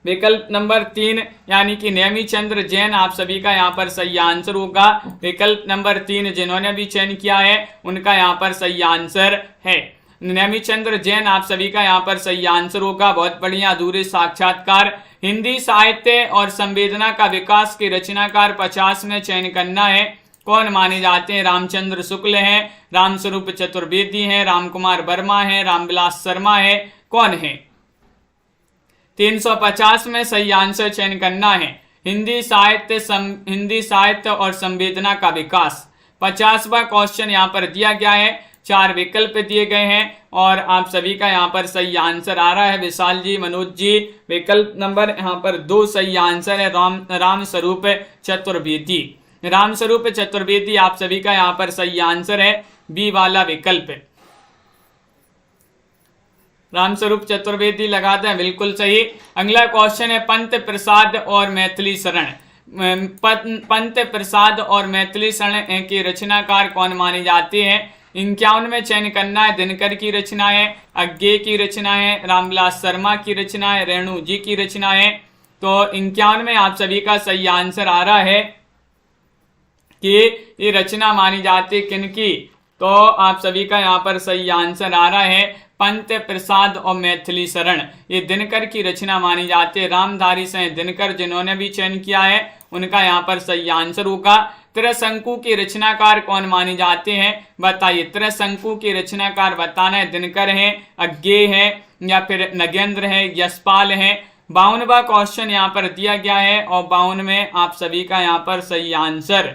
विकल्प नंबर 3, यानी कि नेमीचंद्र जैन आप सभी का यहाँ पर सही आंसर होगा। विकल्प नंबर 3 जिन्होंने भी चयन किया है उनका यहाँ पर सही आंसर है नेमीचंद्र जैन, आप सभी का यहाँ पर सही आंसर होगा। बहुत बढ़िया। अधूरे साक्षात्कार हिंदी साहित्य और संवेदना का विकास के रचनाकार 50 में चयन करना है कौन माने जाते हैं? रामचंद्र शुक्ल हैं, रामस्वरूप चतुर्वेदी हैं, रामकुमार वर्मा हैं, रामविलास शर्मा है, कौन है? 350 में सही आंसर चयन करना है हिंदी साहित्य और संवेदना का विकास। 50वां क्वेश्चन यहाँ पर दिया गया है, 4 विकल्प दिए गए हैं और आप सभी का यहाँ पर सही आंसर आ रहा है विशाल जी, मनोज जी। विकल्प नंबर यहाँ पर 2 सही आंसर है, रामस्वरूप चतुर्वेदी। रामस्वरूप चतुर्वेदी आप सभी का यहाँ पर सही आंसर है, बी वाला विकल्प। रामस्वरूप चतुर्वेदी लगाते हैं, बिल्कुल सही। अगला क्वेश्चन है पंत प्रसाद और मैथिली शरण। पंत प्रसाद और मैथिली शरण के रचनाकार कौन माने जाते हैं? 51 में चयन करना है, दिनकर की रचना है, अज्ञे की रचना है, रामविलास शर्मा की रचना है, रेणु जी की रचना है। तो 51 में आप सभी का सही आंसर आ रहा है कि ये रचना मानी जाती है किनकी? तो आप सभी का यहाँ पर सही आंसर आ रहा है पंत प्रसाद और मैथिली शरण, ये दिनकर की रचना मानी जाती है। रामधारी सिंह दिनकर जिन्होंने भी चयन किया है उनका यहाँ पर सही आंसर होगा। त्रिशंकु के रचनाकार कौन माने जाते हैं? बताइए। त्रिशंकु के रचनाकार बताना है, दिनकर हैं, अज्ञे हैं या फिर नगेंद्र हैं, यशपाल हैं। 52वां क्वेश्चन यहाँ पर दिया गया है और 52 में आप सभी का यहाँ पर सही आंसर।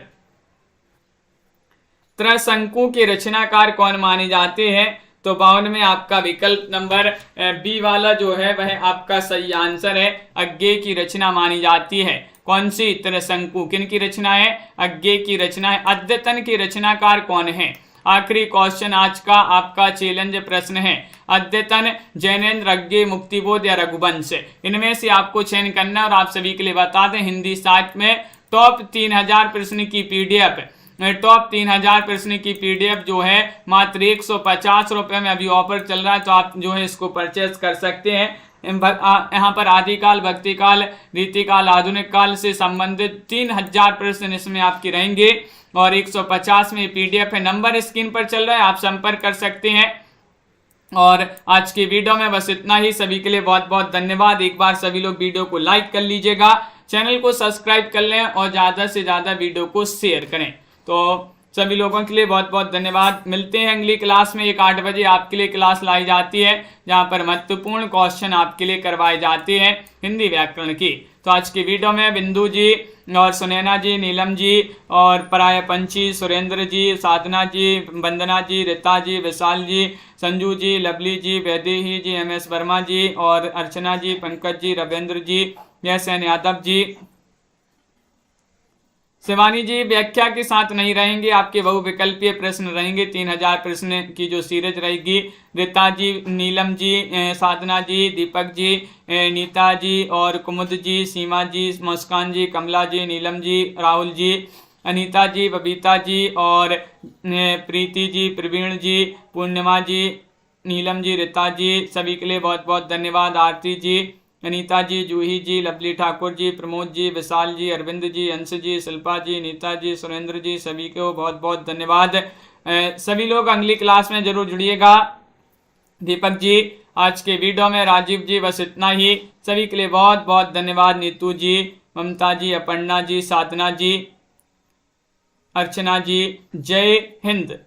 त्रिशंकु के रचनाकार कौन माने जाते हैं? तो 52 में आपका विकल्प नंबर बी वाला जो है वह आपका सही आंसर है, अज्ञे की रचना मानी जाती है। कौन सी? त्रिशंकु। किन की रचना है? अज्ञे की रचना है। अद्यतन के रचनाकार कौन है? आखिरी क्वेश्चन आज का आपका चैलेंज प्रश्न है। अद्यतन, जैनेन्द्र, अज्ञे, मुक्तिबोध या रघुवंश, इनमें से आपको चयन करना है। और आप सभी के लिए बता दें हिंदी साहित्य में टॉप 3000 प्रश्न की पीडीएफ, टॉप 3000 प्रश्न की पीडीएफ जो है मात्र 150 रुपये में अभी ऑफर चल रहा है, तो आप जो है इसको परचेज कर सकते हैं। यहाँ पर आदिकाल, भक्तिकाल, रीतिकाल, आधुनिक काल से संबंधित 3000 प्रश्न इसमें आपके रहेंगे और 150 में पीडीएफ है। नंबर स्क्रीन पर चल रहा है, आप संपर्क कर सकते हैं। और आज की वीडियो में बस इतना ही। सभी के लिए बहुत बहुत धन्यवाद। एक बार सभी लोग वीडियो को लाइक कर लीजिएगा, चैनल को सब्सक्राइब कर लें और ज़्यादा से ज़्यादा वीडियो को शेयर करें। तो सभी लोगों के लिए बहुत बहुत धन्यवाद। मिलते हैं अगली क्लास में। 8 बजे आपके लिए क्लास लाई जाती है जहां पर महत्वपूर्ण क्वेश्चन आपके लिए करवाए जाते हैं हिंदी व्याकरण की। तो आज की वीडियो में बिंदु जी और सुनैना जी, नीलम जी और पराय पंछी, सुरेंद्र जी, साधना जी, वंदना जी, रीता जी, विशाल जी, संजू जी, लवली जी, वैदेही जी, MS वर्मा जी और अर्चना जी, पंकज जी, रविंद्र जी, यशसेन यादव जी, शिवानी जी व्याख्या के साथ नहीं रहेंगे, आपके बहुविकल्पीय प्रश्न रहेंगे। 3000 प्रश्न की जो सीरीज रहेगी। रीता जी, नीलम जी, साधना जी, दीपक जी, नीता जी और कुमुद जी, सीमा जी, मुस्कान जी, कमला जी, नीलम जी, राहुल जी, अनीता जी, बबीता जी और प्रीति जी, प्रवीण जी, पूर्णिमा जी, नीलम जी, रीता जी, सभी के लिए बहुत बहुत धन्यवाद। आरती जी, अनीता जी, जूही जी, लवली ठाकुर जी, प्रमोद जी, विशाल जी, अरविंद जी, अंश जी, शिल्पा जी, नीता जी, सुरेंद्र जी, सभी को बहुत बहुत धन्यवाद। सभी लोग अगली क्लास में जरूर जुड़िएगा। दीपक जी, आज के वीडियो में राजीव जी बस इतना ही। सभी के लिए बहुत बहुत धन्यवाद। नीतू जी, ममता जी, अपर्णा जी, साधना जी, अर्चना जी, जय हिंद।